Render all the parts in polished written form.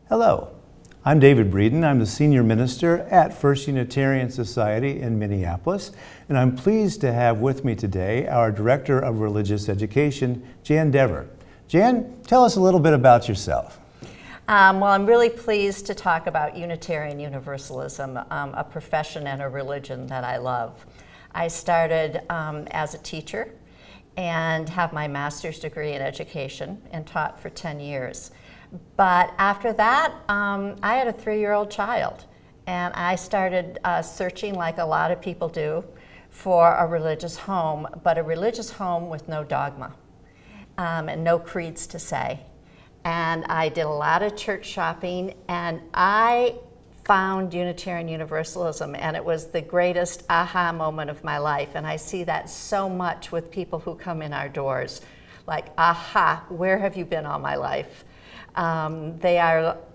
Hello, I'm David Breeden. I'm the Senior Minister at First Unitarian Society in Minneapolis, and I'm pleased to have with me today our Director of Religious Education, Jan Devor. Jan, tell us a little bit about yourself. Well, I'm really pleased to talk about Unitarian Universalism, a profession and a religion that I love. I started as a teacher and have my master's degree in education and taught for 10 years. But after that, I had a 3-year-old child, and I started searching, like a lot of people do, for a religious home, but a religious home with no dogma and no creeds to say. And I did a lot of church shopping, and I found Unitarian Universalism, and it was the greatest aha moment of my life. And I see that so much with people who come in our doors, like, aha, where have you been all my life?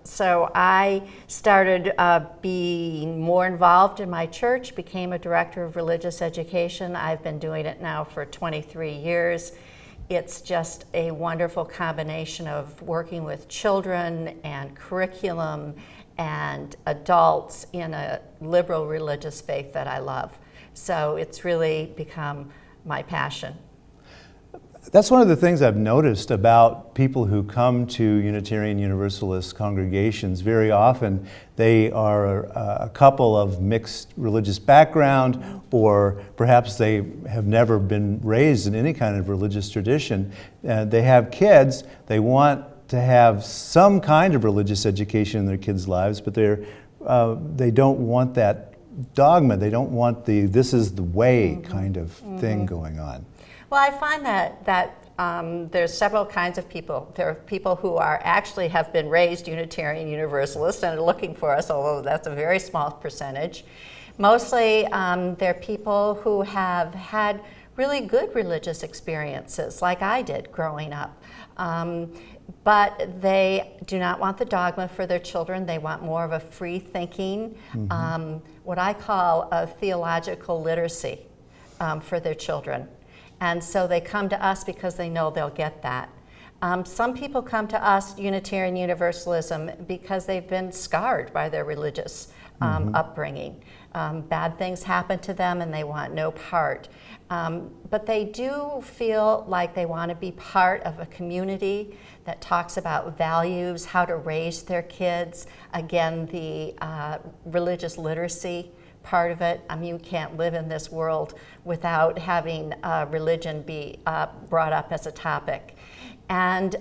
So I started being more involved in my church, became a director of religious education. I've been doing it now for 23 years. It's just a wonderful combination of working with children and curriculum and adults in a liberal religious faith that I love. So it's really become my passion. That's one of the things I've noticed about people who come to Unitarian Universalist congregations. Very often they are a couple of mixed religious background, or perhaps they have never been raised in any kind of religious tradition. They have kids, they want to have some kind of religious education in their kids' lives, but they don't want that dogma. They don't want the this is the way kind of thing going on. Well, I find that there's several kinds of people. There are people who actually have been raised Unitarian Universalists and are looking for us, although that's a very small percentage. Mostly they're people who have had really good religious experiences, like I did growing up. But they do not want the dogma for their children. They want more of a free thinking, what I call a theological literacy for their children. And so they come to us because they know they'll get that. Some people come to us, Unitarian Universalism, because they've been scarred by their religious upbringing. Bad things happen to them and they want no part. But they do feel like they want to be part of a community that talks about values, how to raise their kids. Again, the religious literacy part of it. I mean, you can't live in this world without having religion be brought up as a topic. And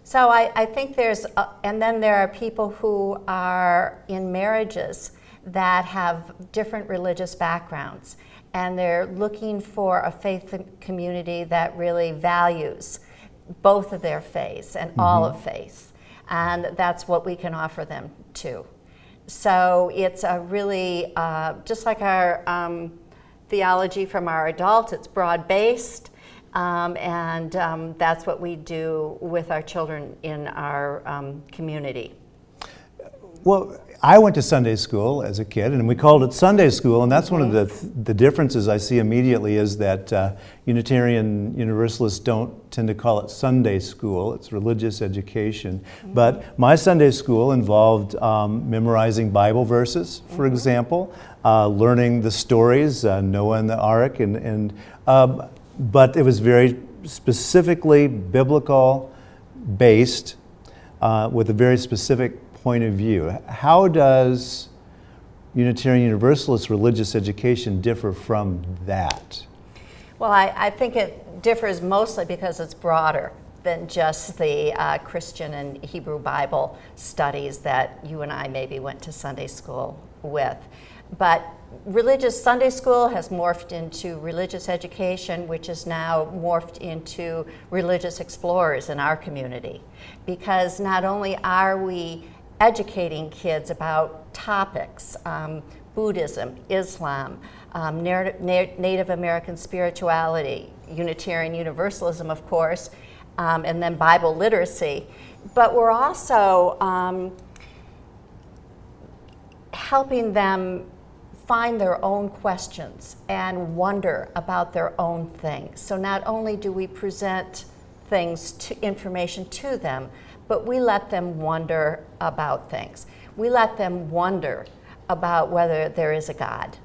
so I think and then there are people who are in marriages that have different religious backgrounds, and they're looking for a faith community that really values both of their faiths and all of faith. And that's what we can offer them too. So it's a really, just like our theology from our adults, it's broad-based, and that's what we do with our children in our community. Well, I went to Sunday school as a kid, and we called it Sunday school, and that's one of the differences I see immediately is that Unitarian Universalists don't tend to call it Sunday school. It's religious education. But my Sunday school involved memorizing Bible verses, for example, learning the stories, Noah and the Ark, but it was very specifically biblical based with a very specific point of view. How does Unitarian Universalist religious education differ from that? Well, I think it differs mostly because it's broader than just the Christian and Hebrew Bible studies that you and I maybe went to Sunday school with. But religious Sunday school has morphed into religious education, which is now morphed into religious explorers in our community. Because not only are we educating kids about topics, Buddhism, Islam, Native American spirituality, Unitarian Universalism, of course, and then Bible literacy. But we're also helping them find their own questions and wonder about their own things. So not only do we present information to them, but we let them wonder about things. We let them wonder about whether there is a God.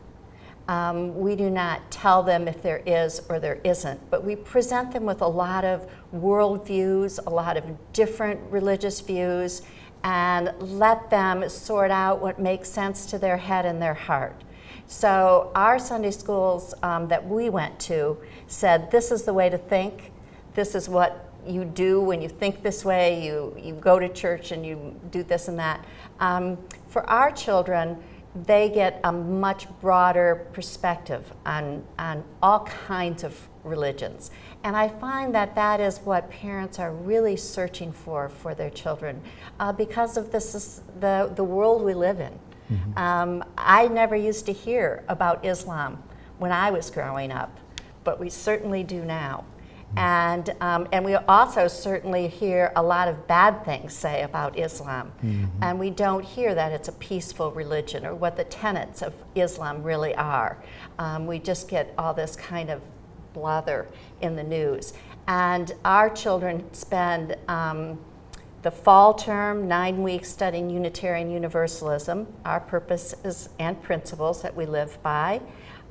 We do not tell them if there is or there isn't, but we present them with a lot of worldviews, a lot of different religious views, and let them sort out what makes sense to their head and their heart. So our Sunday schools that we went to said, this is the way to think, this is what you do when you think this way, you go to church and you do this and that. For our children, they get a much broader perspective on all kinds of religions. And I find that that is what parents are really searching for their children because of this is the world we live in. Mm-hmm. I never used to hear about Islam when I was growing up, but we certainly do now. And we also certainly hear a lot of bad things say about Islam. Mm-hmm. And we don't hear that it's a peaceful religion or what the tenets of Islam really are. We just get all this kind of blather in the news. And our children spend the fall term, 9 weeks, studying Unitarian Universalism, our purposes and principles that we live by.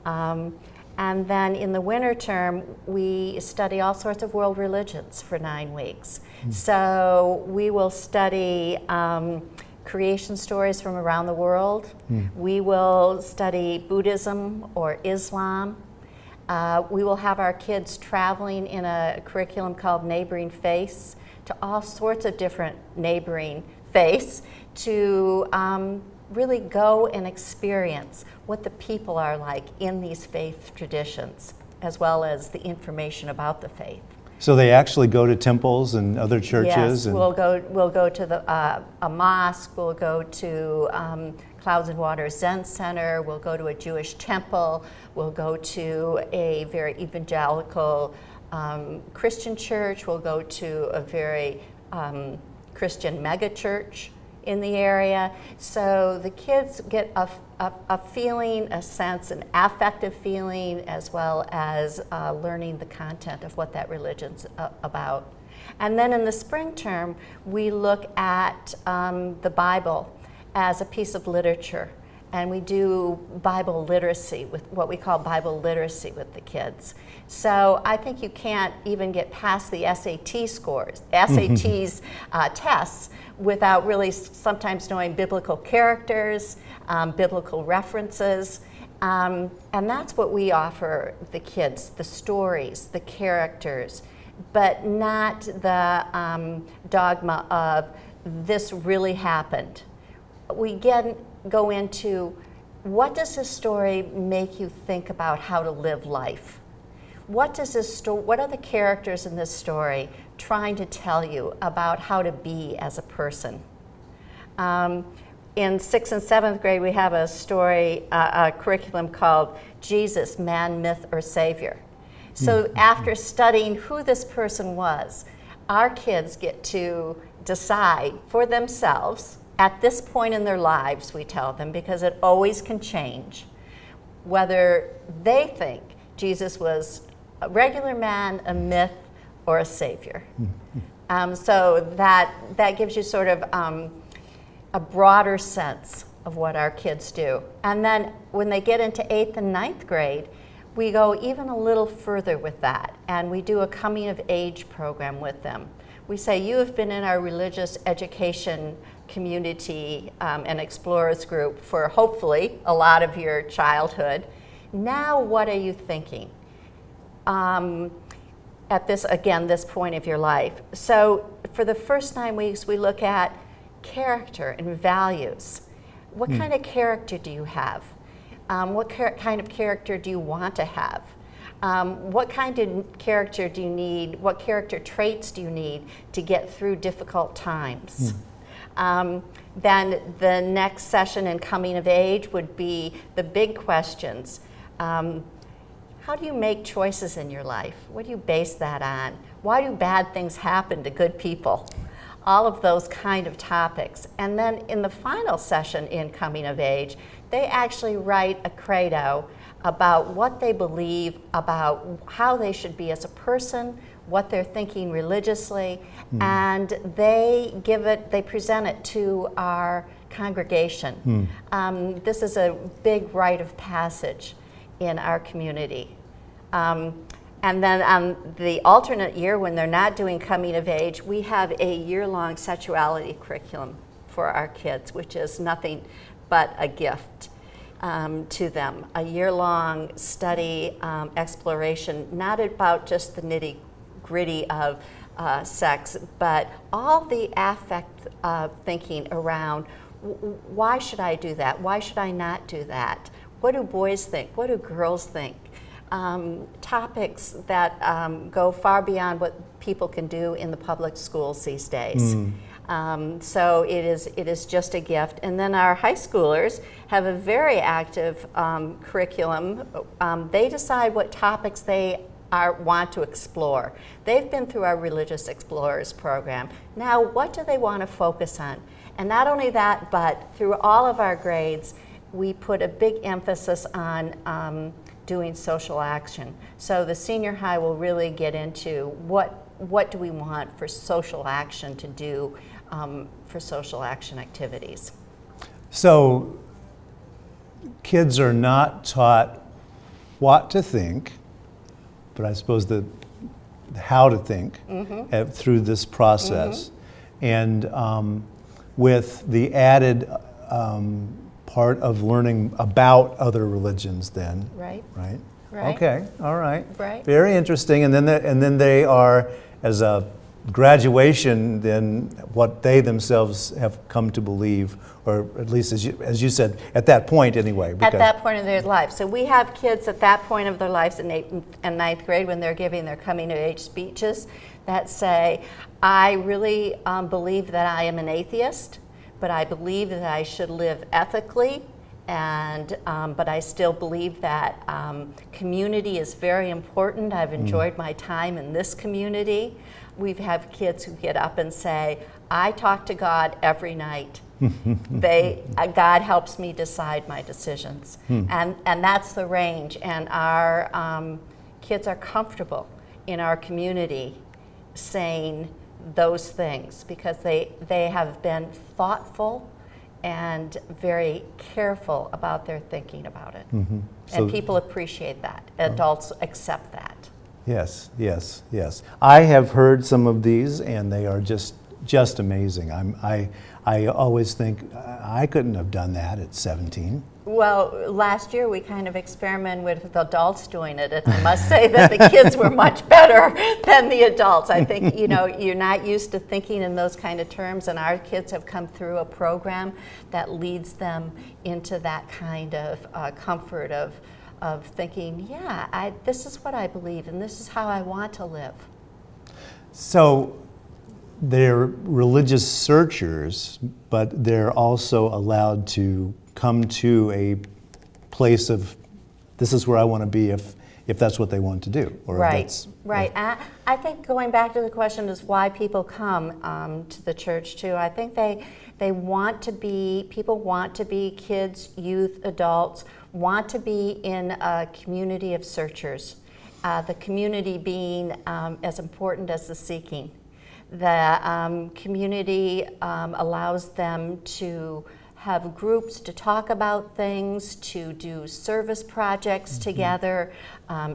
And then in the winter term, we study all sorts of world religions for 9 weeks. Mm. So we will study creation stories from around the world. Mm. We will study Buddhism or Islam. We will have our kids traveling in a curriculum called Neighboring Faiths to all sorts of different neighboring faiths to really go and experience what the people are like in these faith traditions, as well as the information about the faith. So they actually go to temples and other churches? Yes, we'll go to a mosque, we'll go to Clouds and Waters Zen Center, we'll go to a Jewish temple, we'll go to a very evangelical Christian church, we'll go to a very Christian mega church in the area. So the kids get a feeling, a sense, an affective feeling, as well as learning the content of what that religion's about. And then in the spring term, we look at the Bible as a piece of literature. And we do Bible literacy, with what we call Bible literacy with the kids. So I think you can't even get past the SATs tests without really sometimes knowing biblical characters, biblical references. And that's what we offer the kids, the stories, the characters, but not the dogma of this really happened. We go into what does this story make you think about how to live life? What are the characters in this story trying to tell you about how to be as a person? In 6th and 7th grade, we have a story, a curriculum called Jesus, Man, Myth, or Savior. So after studying who this person was, our kids get to decide for themselves at this point in their lives, we tell them, because it always can change, whether they think Jesus was a regular man, a myth, or a savior. So that gives you sort of a broader sense of what our kids do. And then when they get into 8th and 9th grade, we go even a little further with that, and we do a coming of age program with them. We say, you have been in our religious education community and explorers group for hopefully a lot of your childhood. Now what are you thinking at this point of your life? So for the first 9 weeks, we look at character and values. What kind of character do you have? What kind of character do you want to have? What kind of character do you need? What character traits do you need to get through difficult times? Then the next session in coming of age would be the big questions. How do you make choices in your life? What do you base that on? Why do bad things happen to good people? All of those kind of topics. And then in the final session in coming of age, they actually write a credo about what they believe about how they should be as a person, what they're thinking religiously, and they present it to our congregation. This is a big rite of passage in our community. And then on the alternate year, when they're not doing coming of age, we have a year-long sexuality curriculum for our kids, which is nothing but a gift to them. A year-long study, exploration, not about just the nitty-gritty of sex, but all the affect thinking around why should I do that? Why should I not do that? What do boys think? What do girls think? Topics that go far beyond what people can do in the public schools these days. So it is just a gift. And then our high schoolers have a very active curriculum. They decide what topics they want to explore. They've been through our Religious Explorers program. Now, what do they want to focus on? And not only that, but through all of our grades, we put a big emphasis on doing social action. So the senior high will really get into what do we want for social action to do for social action activities. So kids are not taught what to think, but I suppose the how to think through this process. And with the added part of learning about other religions then. Right. Right? Right. Okay, all right. Right. Very interesting. And then they are, as a graduation, then what they themselves have come to believe, or at least as you said, at that point anyway. At that point in their life. So we have kids at that point of their lives in 8th and 9th grade when they're giving their coming of age speeches that say, I really believe that I am an atheist, but I believe that I should live ethically, and but I still believe that community is very important. I've enjoyed my time in this community. We have kids who get up and say, I talk to God every night. God helps me decide my decisions. And that's the range. And our kids are comfortable in our community saying those things because they have been thoughtful and very careful about their thinking about it. And people appreciate that. Adults accept that. Yes, yes, yes. I have heard some of these, and they are just amazing. I always think I couldn't have done that at 17. Well, last year we kind of experimented with adults doing it, and I must say that the kids were much better than the adults. I think, you're not used to thinking in those kind of terms, and our kids have come through a program that leads them into that kind of comfort of thinking, yeah, this is what I believe, and this is how I want to live. So they're religious searchers, but they're also allowed to come to a place of, this is where I want to be if that's what they want to do. Or right. I think going back to the question is why people come to the church too. I think people want to be kids, youth, adults, want to be in a community of searchers. The community being as important as the seeking. The community allows them to have groups to talk about things, to do service projects together,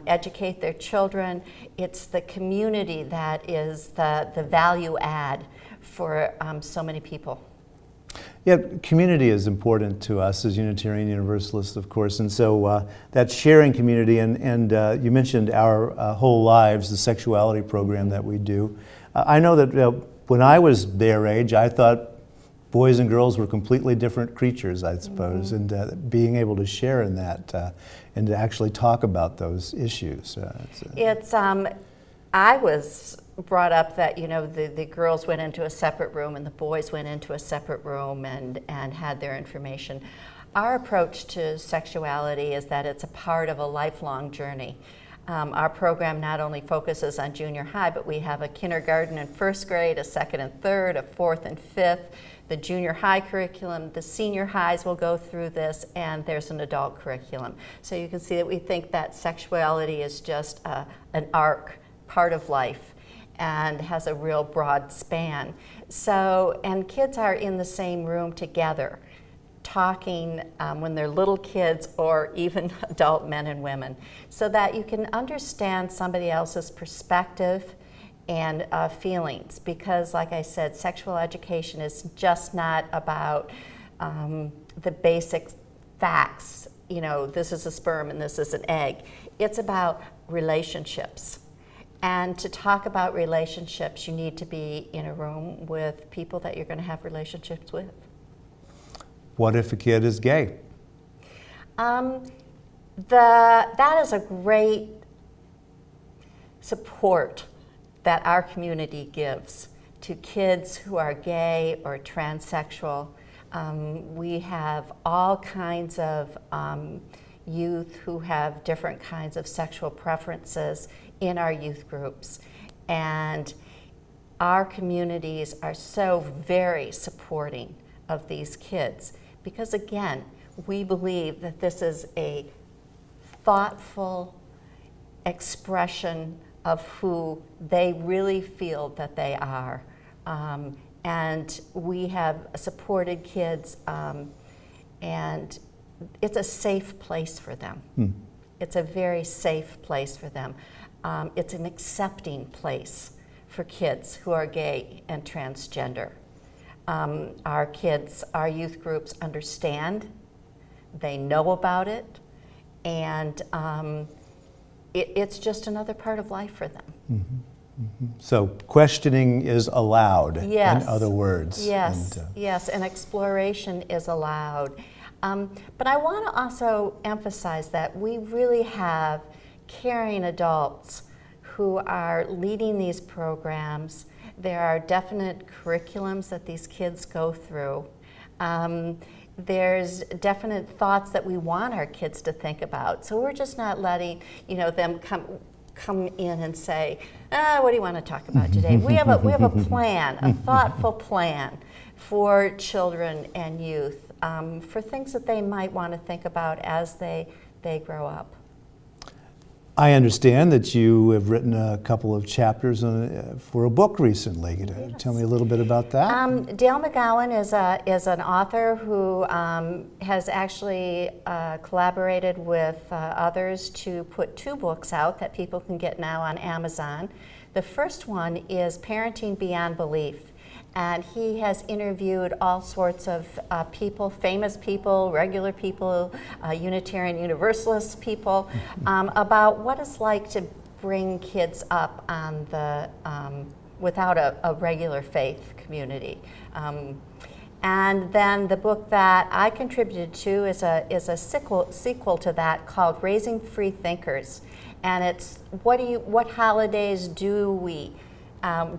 educate their children. It's the community that is the value add for so many people. Yeah, community is important to us as Unitarian Universalists, of course, and so that sharing community, and you mentioned our whole lives, the sexuality program that we do. I know that when I was their age, I thought boys and girls were completely different creatures, I suppose, and being able to share in that and to actually talk about those issues. I was brought up that the girls went into a separate room and the boys went into a separate room and had their information. Our approach to sexuality is that it's a part of a lifelong journey. Our program not only focuses on junior high, but we have a kindergarten and first grade, a second and third, a fourth and fifth, the junior high curriculum, the senior highs will go through this, and there's an adult curriculum. So you can see that we think that sexuality is just an arc, part of life. and has a real broad span. So, and kids are in the same room together, talking when they're little kids or even adult men and women, so that you can understand somebody else's perspective and feelings. Because, like I said, sexual education is just not about the basic facts. You know, this is a sperm and this is an egg. It's about relationships. And to talk about relationships, you need to be in a room with people that you're going to have relationships with. What if a kid is gay? That is a great support that our community gives to kids who are gay or transsexual. We have all kinds of youth who have different kinds of sexual preferences in our youth groups. And our communities are so very supporting of these kids because, again, we believe that this is a thoughtful expression of who they really feel that they are. And we have supported kids, and it's a safe place for them. It's a very safe place for them. It's an accepting place for kids who are gay and transgender. Our kids, our youth groups understand, they know about it, and it's just another part of life for them. So questioning is allowed, Yes. in other words. Yes, And, yes, and exploration is allowed. But I want to also emphasize that we really have caring adults who are leading these programs. There are definite curriculums that these kids go through. There's definite thoughts that we want our kids to think about. So we're just not letting them come in and say, what do you want to talk about today? We have a plan, a thoughtful plan for children and youth, for things that they might want to think about as they grow up. I understand that you have written a couple of chapters for a book recently. Yes. Tell me a little bit about that. Dale McGowan is an author who has actually collaborated with others to put 2 books out that people can get now on Amazon. The first one is Parenting Beyond Belief. And he has interviewed all sorts of people, famous people, regular people, Unitarian Universalist people, about what it's like to bring kids up on the without a regular faith community. And then the book that I contributed to is a sequel to that called Raising Freethinkers, and it's what holidays do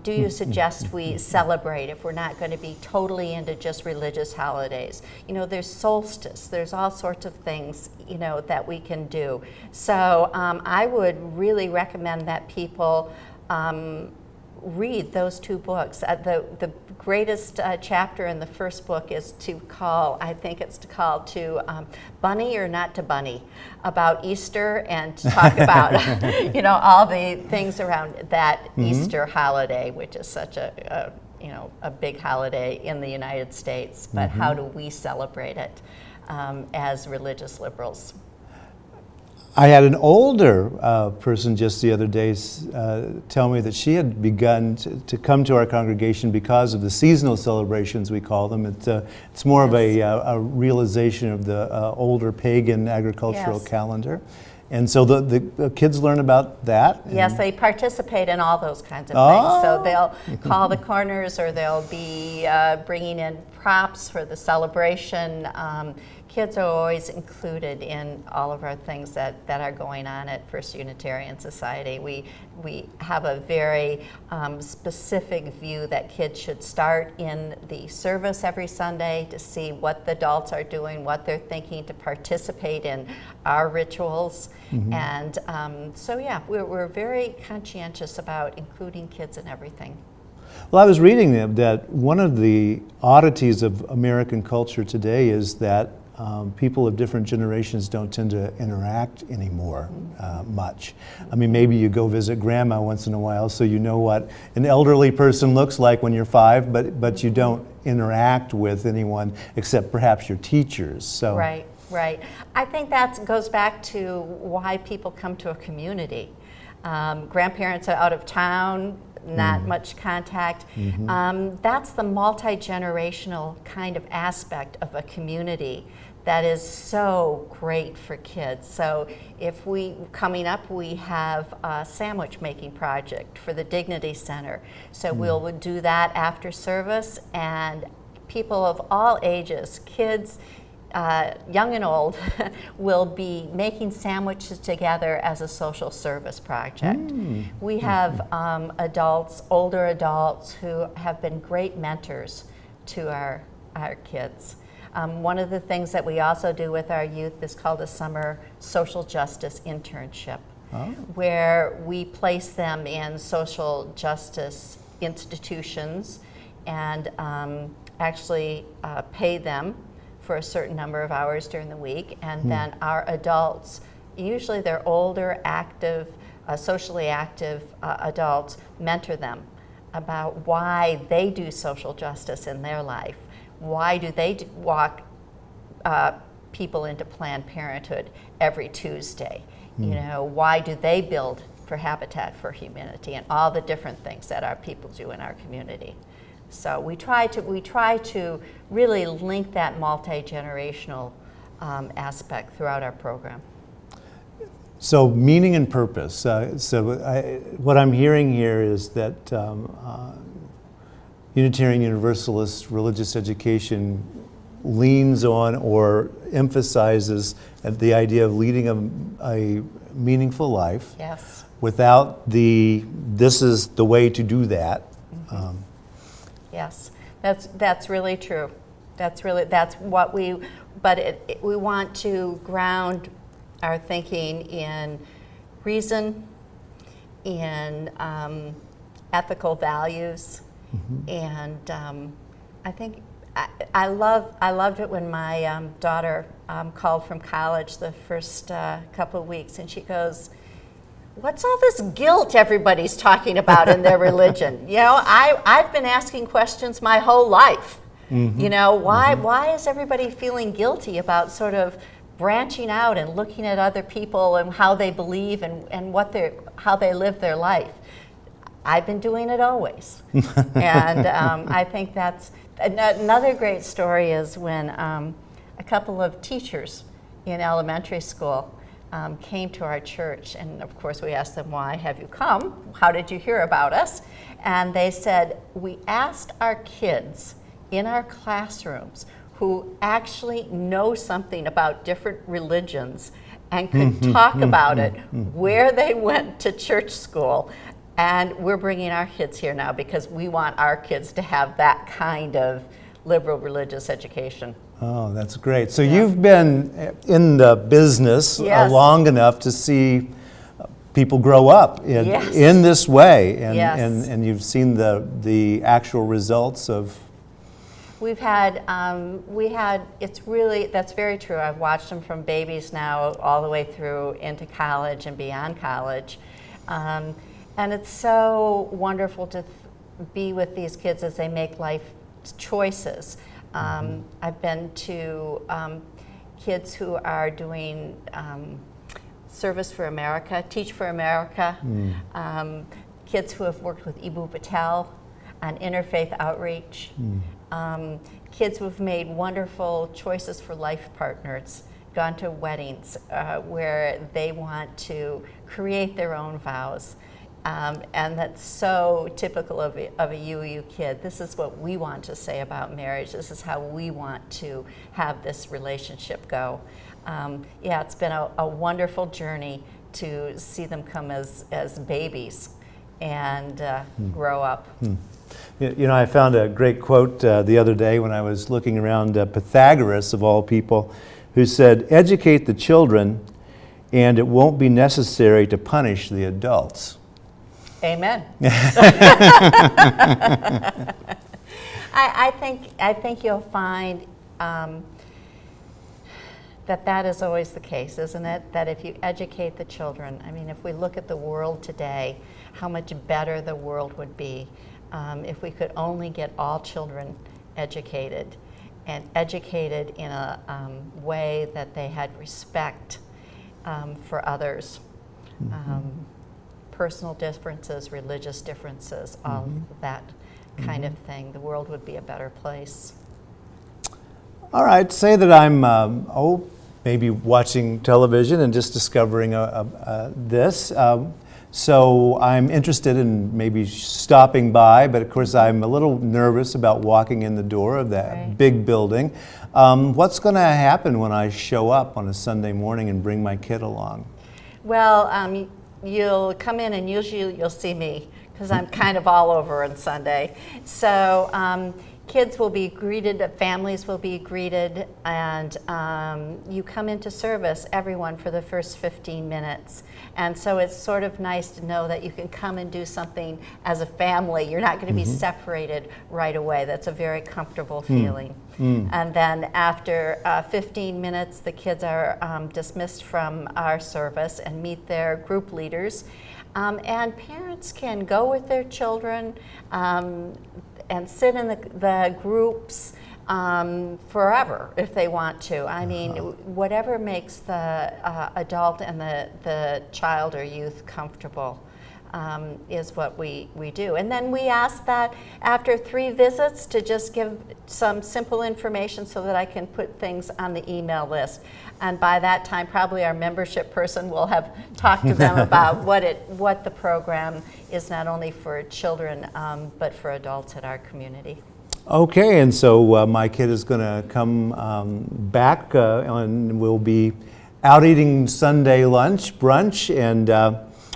you suggest we celebrate if we're not going to be totally into just religious holidays? There's solstice, there's all sorts of things, that we can do. So I would really recommend that people read those 2 books. The greatest chapter in the first book is called Bunny or Not to Bunny, about Easter, and to talk about all the things around that Easter holiday, which is such a big holiday in the United States. But how do we celebrate it as religious liberals? I had an older person just the other day tell me that she had begun to come to our congregation because of the seasonal celebrations, we call them. It's more of a realization of the older pagan agricultural calendar. And so the kids learn about that. Yes, they participate in all those kinds of things. So they'll call the corners, or they'll be bringing in props for the celebration. Kids are always included in all of our things that are going on at First Unitarian Society. We have a very specific view that kids should start in the service every Sunday to see what the adults are doing, what they're thinking, to participate in our rituals. And we're very conscientious about including kids in everything. Well, I was reading that one of the oddities of American culture today is that people of different generations don't tend to interact anymore much. I mean, maybe you go visit grandma once in a while, so you know what an elderly person looks like when you're 5, but you don't interact with anyone except perhaps your teachers. So. Right. I think that goes back to why people come to a community. Grandparents are out of town, not much contact. That's the multi-generational kind of aspect of a community that is so great for kids. So coming up, we have a sandwich making project for the Dignity Center. So we'll do that after service, and people of all ages, kids, young and old, will be making sandwiches together as a social service project. We have adults, older adults, who have been great mentors to our kids. One of the things that we also do with our youth is called a summer social justice internship, where we place them in social justice institutions and actually pay them for a certain number of hours during the week, and then our adults, usually they're older, active, socially active adults, mentor them about why they do social justice in their life. Why do they walk people into Planned Parenthood every Tuesday? You know, why do they build for Habitat for Humanity, and all the different things that our people do in our community? So we try to really link that multi-generational aspect throughout our program. So meaning and purpose. What I'm hearing here is that Unitarian Universalist religious education leans on or emphasizes the idea of leading a meaningful life. Yes. Without this is the way to do that. Yes, that's really true. That's what we want to ground our thinking in reason, in ethical values, and I think I loved it when my daughter called from college the first couple of weeks, and she goes, "What's all this guilt everybody's talking about in their religion? You know, I've been asking questions my whole life. You know, why is everybody feeling guilty about sort of branching out and looking at other people and how they believe and how they live their life? I've been doing it always." And I think that's another great story is when a couple of teachers in elementary school came to our church, and of course we asked them, "Why have you come? How did you hear about us?" And they said, "We asked our kids in our classrooms who actually know something about different religions and could talk about it, where they went to church school, and we're bringing our kids here now because we want our kids to have that kind of liberal religious education." Oh, that's great. So you've been in the business long enough to see people grow up in this way, and you've seen the actual results of. That's very true. I've watched them from babies now all the way through into college and beyond college. And it's so wonderful to be with these kids as they make life choices. I've been to kids who are doing Service for America, Teach for America, kids who have worked with Ibu Patel on interfaith outreach, kids who have made wonderful choices for life partners, gone to weddings where they want to create their own vows. And that's so typical of a UU kid. This is what we want to say about marriage. This is how we want to have this relationship go. It's been a wonderful journey to see them come as babies and grow up. You know, I found a great quote the other day when I was looking around Pythagoras, of all people, who said, "Educate the children, and it won't be necessary to punish the adults." Amen. I think you'll find that is always the case, isn't it? That if you educate the children, I mean, if we look at the world today, how much better the world would be if we could only get all children educated, and educated in a way that they had respect for others. Personal differesences, religious differences, all of that kind of thing. The world would be a better place. All right, say that I'm, maybe watching television and just discovering this. So I'm interested in maybe stopping by, but of course I'm a little nervous about walking in the door of that big building. What's going to happen when I show up on a Sunday morning and bring my kid along? Well, you'll come in and usually you'll see me because I'm kind of all over on Sunday. So kids will be greeted, families will be greeted, and you come into service, everyone, for the first 15 minutes. And so it's sort of nice to know that you can come and do something as a family. You're not going to be separated right away. That's a very comfortable feeling. And then after 15 minutes, the kids are dismissed from our service and meet their group leaders. And parents can go with their children and sit in the groups forever if they want to. I mean, whatever makes the adult and the child or youth comfortable is what we do. And then we ask that after 3 visits to just give some simple information so that I can put things on the email list. And by that time, probably our membership person will have talked to them about what the program is, not only for children, but for adults at our community. Okay, and so my kid is going to come back and we'll be out eating Sunday lunch, brunch, and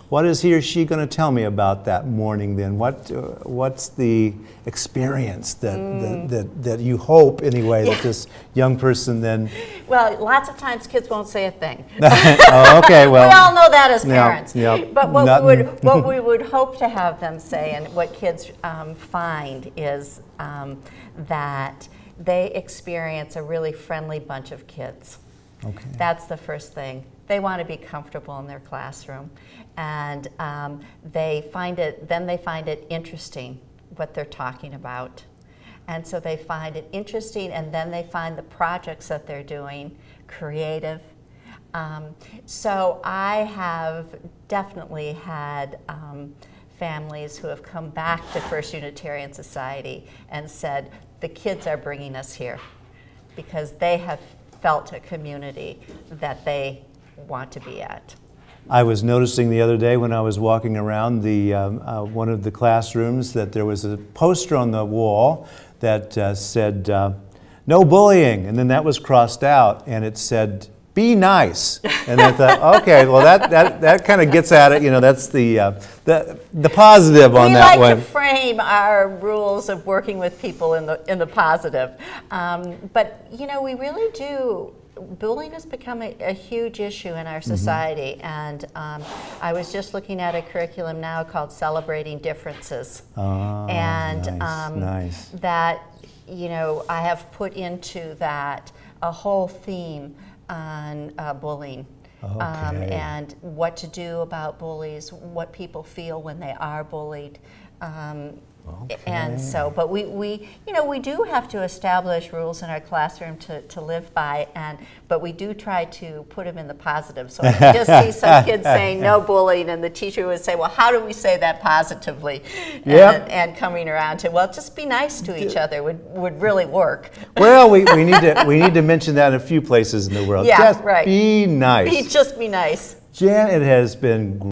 what is he or she going to tell me about that morning then? What's the experience that you hope, anyway, that this young person then... Well, lots of times kids won't say a thing. Oh, okay, well... We all know that as parents. Yep, but what we would hope to have them say, and what kids find, is that they experience a really friendly bunch of kids. Okay. That's the first thing. They want to be comfortable in their classroom, and they find it interesting what they're talking about. And so they find it interesting, and then they find the projects that they're doing creative. So I have definitely had families who have come back to First Unitarian Society and said, the kids are bringing us here because they have felt a community that they want to be at. I was noticing the other day when I was walking around one of the classrooms that there was a poster on the wall that said, no bullying, and then that was crossed out, and it said, be nice. And I thought, okay, well that kind of gets at it, that's the positive on that one. We like to frame our rules of working with people in the positive. But we really do. Bullying has become a huge issue in our society, and I was just looking at a curriculum now called Celebrating Differences. And nice. That, I have put into that a whole theme on bullying. Okay. And what to do about bullies, what people feel when they are bullied. Okay. And so, but we do have to establish rules in our classroom to live by, but we do try to put them in the positive. So I just see some kids saying no bullying, and the teacher would say, well, how do we say that positively? Yep. And coming around to, well, just be nice to each other would really work. Well, we need to mention that in a few places in the world. Yeah, just right. Be nice. Just be nice. Jan, it has been